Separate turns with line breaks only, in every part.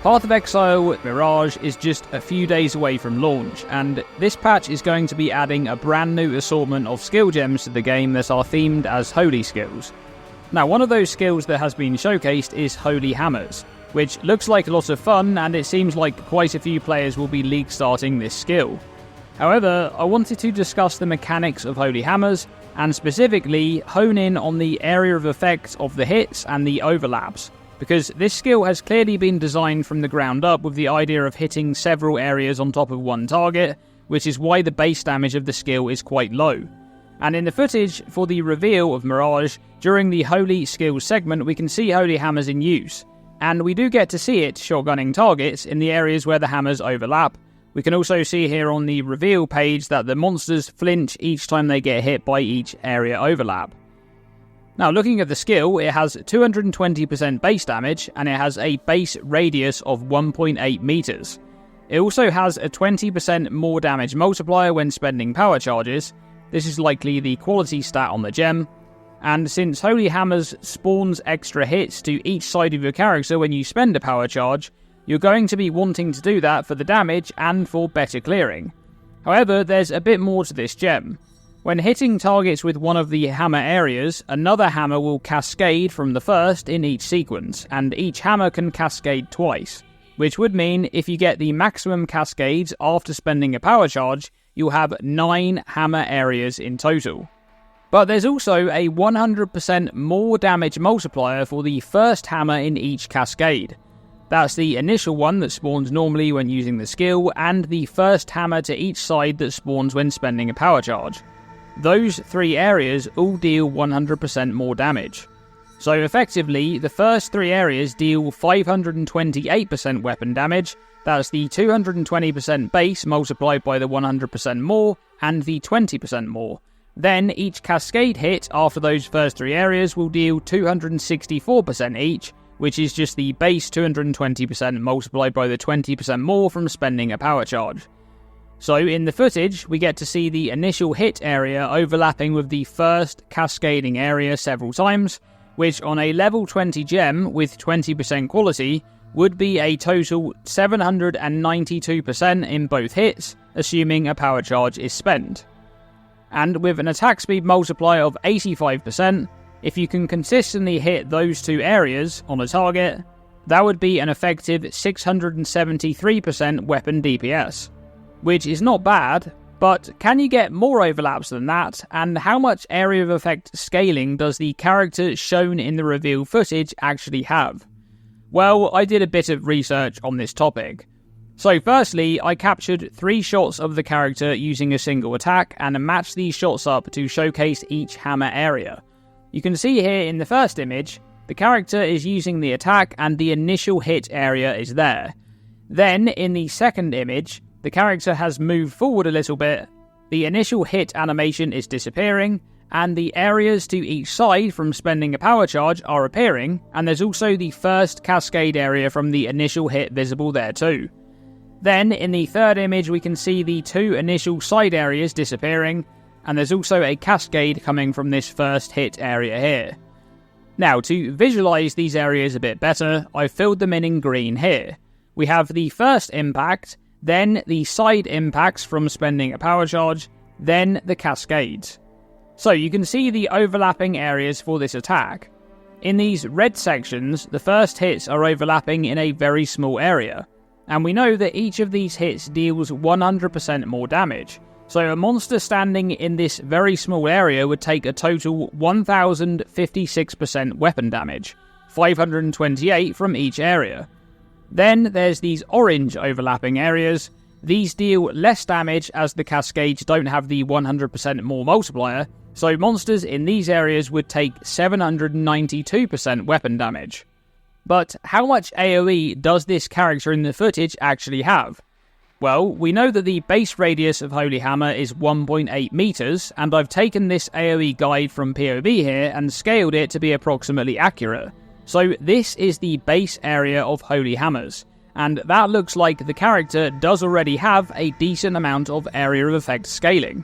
Path of Exile Mirage is just a few days away from launch, and this patch is going to be adding a brand new assortment of skill gems to the game that are themed as holy skills. Now, one of those skills that has been showcased is Holy Hammers, which looks like a lot of fun, and it seems like quite a few players will be league starting this skill. However, I wanted to discuss the mechanics of Holy Hammers, and specifically hone in on the area of effect of the hits and the overlaps, because this skill has clearly been designed from the ground up with the idea of hitting several areas on top of one target, which is why the base damage of the skill is quite low. And in the footage for the reveal of Mirage, during the Holy Skills segment, we can see Holy Hammers in use, and we do get to see it shotgunning targets in the areas where the hammers overlap. We can also see here on the reveal page that the monsters flinch each time they get hit by each area overlap. Now, looking at the skill, it has 220% base damage, and it has a base radius of 1.8 meters. It also has a 20% more damage multiplier when spending power charges. This is likely the quality stat on the gem. And since Holy Hammers spawns extra hits to each side of your character when you spend a power charge, you're going to be wanting to do that for the damage and for better clearing. However, there's a bit more to this gem. When hitting targets with one of the hammer areas, another hammer will cascade from the first in each sequence, and each hammer can cascade twice, which would mean if you get the maximum cascades after spending a power charge, you'll have 9 hammer areas in total. But there's also a 100% more damage multiplier for the first hammer in each cascade. That's the initial one that spawns normally when using the skill, and the first hammer to each side that spawns when spending a power charge. Those 3 areas all deal 100% more damage. So effectively, the first 3 areas deal 528% weapon damage, that's the 220% base multiplied by the 100% more, and the 20% more. Then each cascade hit after those first 3 areas will deal 264% each, which is just the base 220% multiplied by the 20% more from spending a power charge. So in the footage, we get to see the initial hit area overlapping with the first cascading area several times, which on a level 20 gem with 20% quality would be a total 792% in both hits, assuming a power charge is spent. And with an attack speed multiplier of 85%, if you can consistently hit those 2 areas on a target, that would be an effective 673% weapon DPS. Which is not bad, but can you get more overlaps than that, and how much area of effect scaling does the character shown in the reveal footage actually have? Well, I did a bit of research on this topic. So firstly, I captured 3 shots of the character using a single attack and matched these shots up to showcase each hammer area. You can see here in the first image, the character is using the attack and the initial hit area is there. Then in the second image, the character has moved forward a little bit, the initial hit animation is disappearing, and the areas to each side from spending a power charge are appearing, and there's also the first cascade area from the initial hit visible there too. Then in the third image we can see the 2 initial side areas disappearing, and there's also a cascade coming from this first hit area here. Now, to visualise these areas a bit better, I've filled them in green here. We have the first impact, then the side impacts from spending a power charge, then the cascades. So you can see the overlapping areas for this attack. In these red sections, the first hits are overlapping in a very small area, and we know that each of these hits deals 100% more damage. So a monster standing in this very small area would take a total 1056% weapon damage, 528 from each area. Then there's these orange overlapping areas. These deal less damage as the cascades don't have the 100% more multiplier, so monsters in these areas would take 792% weapon damage. But how much AoE does this character in the footage actually have? Well, we know that the base radius of Holy Hammer is 1.8 meters, and I've taken this AoE guide from POB here and scaled it to be approximately accurate. So this is the base area of Holy Hammers, and that looks like the character does already have a decent amount of area of effect scaling.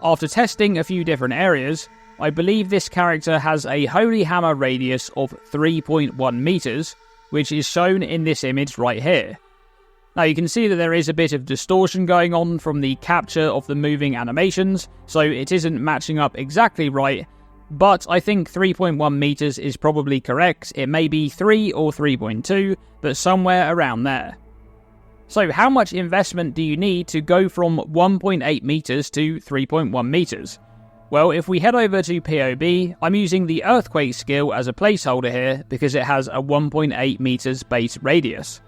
After testing a few different areas, I believe this character has a Holy Hammer radius of 3.1 meters, which is shown in this image right here. Now you can see that there is a bit of distortion going on from the capture of the moving animations, so it isn't matching up exactly right, but I think 3.1 meters is probably correct. It may be 3 or 3.2, but somewhere around there. So how much investment do you need to go from 1.8 meters to 3.1 meters? Well, if we head over to POB, I'm using the Earthquake skill as a placeholder here because it has a 1.8 meters base radius.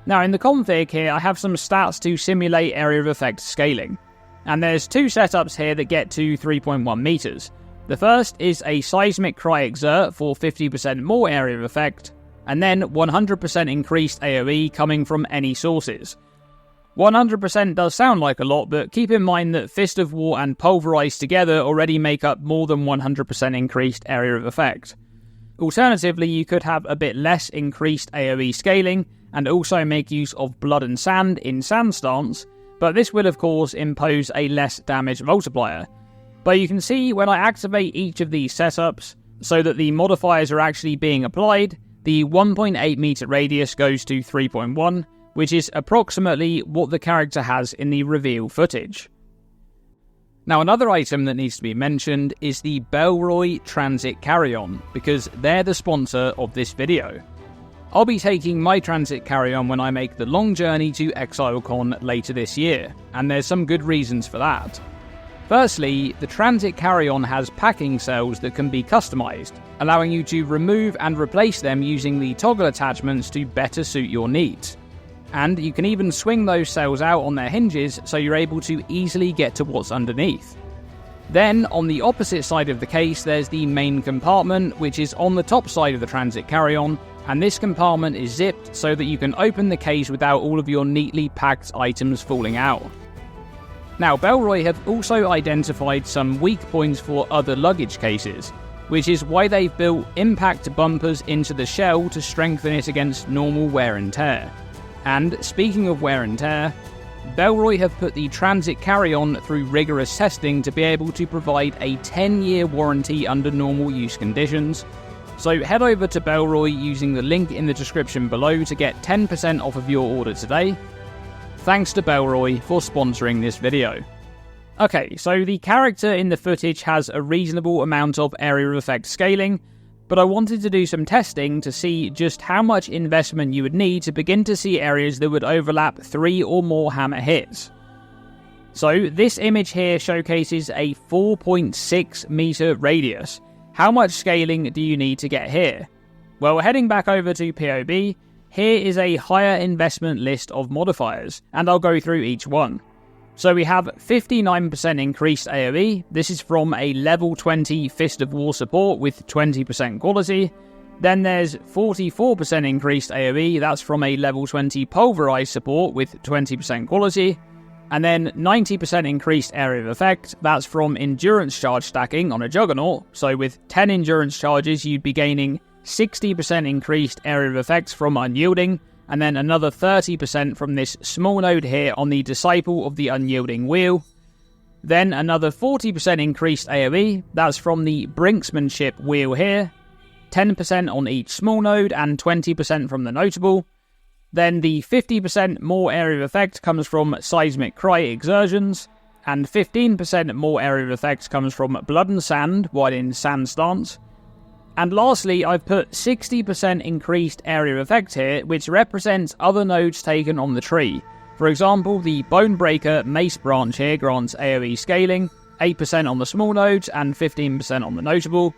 Now in the config here, I have some stats to simulate area of effect scaling. And there's two setups here that get to 3.1 meters. The first is a seismic cry exert for 50% more area of effect, and then 100% increased AoE coming from any sources. 100% does sound like a lot, but keep in mind that Fist of War and Pulverize together already make up more than 100% increased area of effect. Alternatively, you could have a bit less increased AoE scaling, and also make use of Blood and Sand in Sand Stance, but this will of course impose a less damage multiplier. But you can see when I activate each of these setups, so that the modifiers are actually being applied, the 1.8 meter radius goes to 3.1, which is approximately what the character has in the reveal footage. Now another item that needs to be mentioned is the Belroy Transit Carry-On, because they're the sponsor of this video. I'll be taking my Transit Carry-On when I make the long journey to ExileCon later this year, and there's some good reasons for that. Firstly, the Transit Carry-On has packing cells that can be customized, allowing you to remove and replace them using the toggle attachments to better suit your needs. And you can even swing those cells out on their hinges so you're able to easily get to what's underneath. Then, on the opposite side of the case, there's the main compartment, which is on the top side of the Transit Carry-On, and this compartment is zipped so that you can open the case without all of your neatly packed items falling out. Now, Belroy have also identified some weak points for other luggage cases, which is why they've built impact bumpers into the shell to strengthen it against normal wear and tear. And speaking of wear and tear, Belroy have put the Transit Carry-On through rigorous testing to be able to provide a 10-year warranty under normal use conditions. So head over to Belroy using the link in the description below to get 10% off of your order today. Thanks to Belroy for sponsoring this video. Okay, so the character in the footage has a reasonable amount of area of effect scaling, but I wanted to do some testing to see just how much investment you would need to begin to see areas that would overlap 3 or more hammer hits. So this image here showcases a 4.6 meter radius. How much scaling do you need to get here? Well, heading back over to POB, here is a higher investment list of modifiers, and I'll go through each one. So we have 59% increased AoE, this is from a level 20 Fist of War support with 20% quality. Then there's 44% increased AoE, that's from a level 20 Pulverize support with 20% quality. And then 90% increased area of effect, that's from endurance charge stacking on a Juggernaut, so with 10 endurance charges you'd be gaining 60% increased area of effects from Unyielding, and then another 30% from this small node here on the Disciple of the Unyielding Wheel. Then another 40% increased AoE, that's from the Brinksmanship Wheel here, 10% on each small node and 20% from the Notable. Then the 50% more area of effect comes from Seismic Cry Exertions, and 15% more area of effect comes from Blood and Sand while in Sand Stance. And lastly, I've put 60% increased area of effect here, which represents other nodes taken on the tree. For example, the Bonebreaker Mace branch here grants AoE scaling, 8% on the small nodes and 15% on the Notable.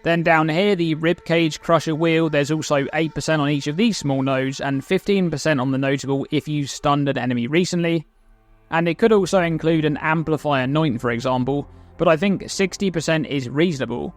Then down here, the Ribcage Crusher Wheel, there's also 8% on each of these small nodes and 15% on the Notable if you stunned an enemy recently. And it could also include an Amplifier Anoint, for example, but I think 60% is reasonable.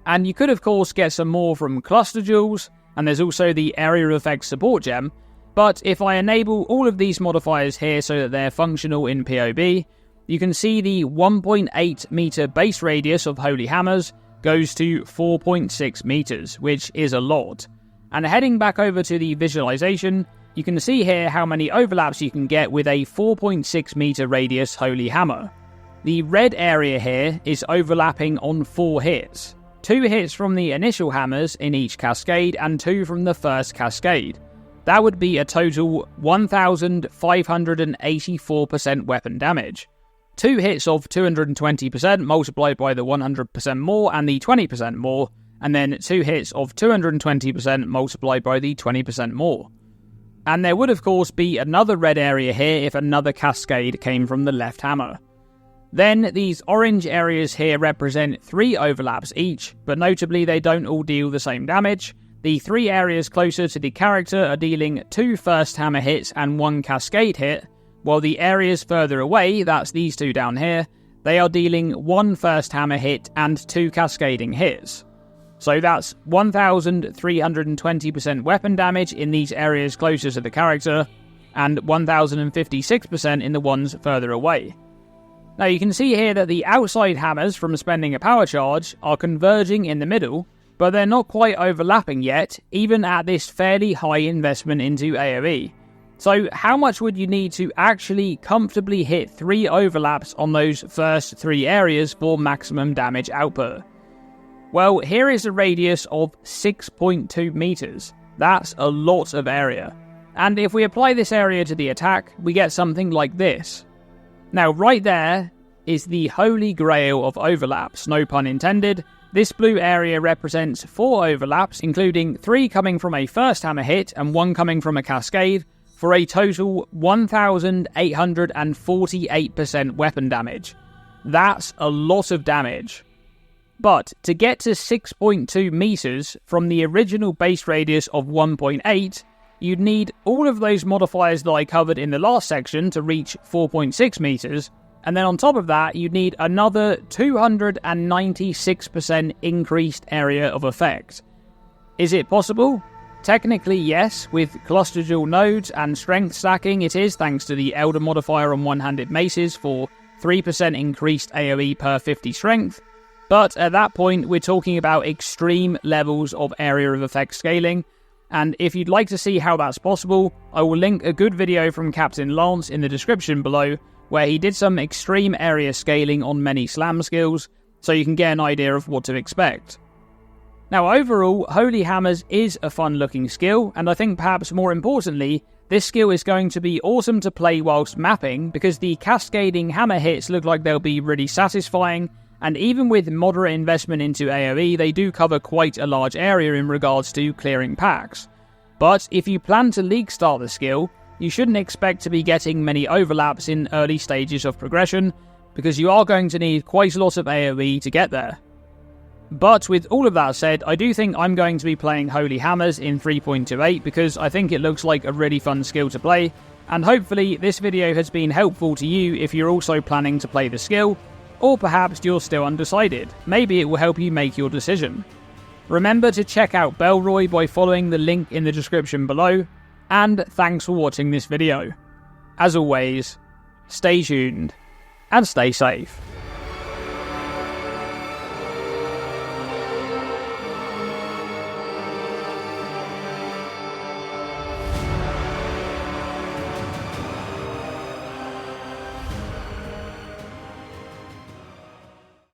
And you could of course get some more from Cluster Jewels, and there's also the Area of Effect Support Gem, but if I enable all of these modifiers here so that they're functional in POB, you can see the 1.8 meter base radius of Holy Hammers goes to 4.6 meters, which is a lot. And heading back over to the visualization, you can see here how many overlaps you can get with a 4.6 meter radius Holy Hammer. The red area here is overlapping on 4 hits. 2 hits from the initial hammers in each cascade and 2 from the first cascade. That would be a total 1,584% weapon damage. 2 hits of 220% multiplied by the 100% more and the 20% more, and then 2 hits of 220% multiplied by the 20% more. And there would of course be another red area here if another cascade came from the left hammer. Then these orange areas here represent 3 overlaps each, but notably they don't all deal the same damage. The 3 areas closer to the character are dealing 2 first hammer hits and 1 cascade hit, while the areas further away, that's these 2 down here, they are dealing 1 first hammer hit and 2 cascading hits. So that's 1,320% weapon damage in these areas closer to the character, and 1,056% in the ones further away. Now you can see here that the outside hammers from spending a power charge are converging in the middle, but they're not quite overlapping yet, even at this fairly high investment into AoE. So how much would you need to actually comfortably hit 3 overlaps on those first 3 areas for maximum damage output? Well, here is a radius of 6.2 meters. That's a lot of area. And if we apply this area to the attack, we get something like this. Now right there is the holy grail of overlaps, no pun intended. This blue area represents 4 overlaps, including 3 coming from a first hammer hit and 1 coming from a cascade, for a total 1,848% weapon damage. That's a lot of damage. But to get to 6.2 meters from the original base radius of 1.8, you'd need all of those modifiers that I covered in the last section to reach 4.6 meters, and then on top of that, you'd need another 296% increased area of effect. Is it possible? Technically, yes. With cluster dual nodes and strength stacking, it is, thanks to the Elder modifier on one-handed maces for 3% increased AoE per 50 strength. But at that point, we're talking about extreme levels of area of effect scaling, and if you'd like to see how that's possible, I will link a good video from Captain Lance in the description below, where he did some extreme area scaling on many slam skills, so you can get an idea of what to expect. Now overall, Holy Hammers is a fun looking skill, and I think perhaps more importantly, this skill is going to be awesome to play whilst mapping, because the cascading hammer hits look like they'll be really satisfying, and even with moderate investment into AoE, they do cover quite a large area in regards to clearing packs. But if you plan to league start the skill, you shouldn't expect to be getting many overlaps in early stages of progression, because you are going to need quite a lot of AoE to get there. But with all of that said, I do think I'm going to be playing Holy Hammers in 3.28 because I think it looks like a really fun skill to play, and hopefully this video has been helpful to you if you're also planning to play the skill, or perhaps you're still undecided. Maybe it will help you make your decision. Remember to check out Belroy by following the link in the description below, and thanks for watching this video. As always, stay tuned and stay safe.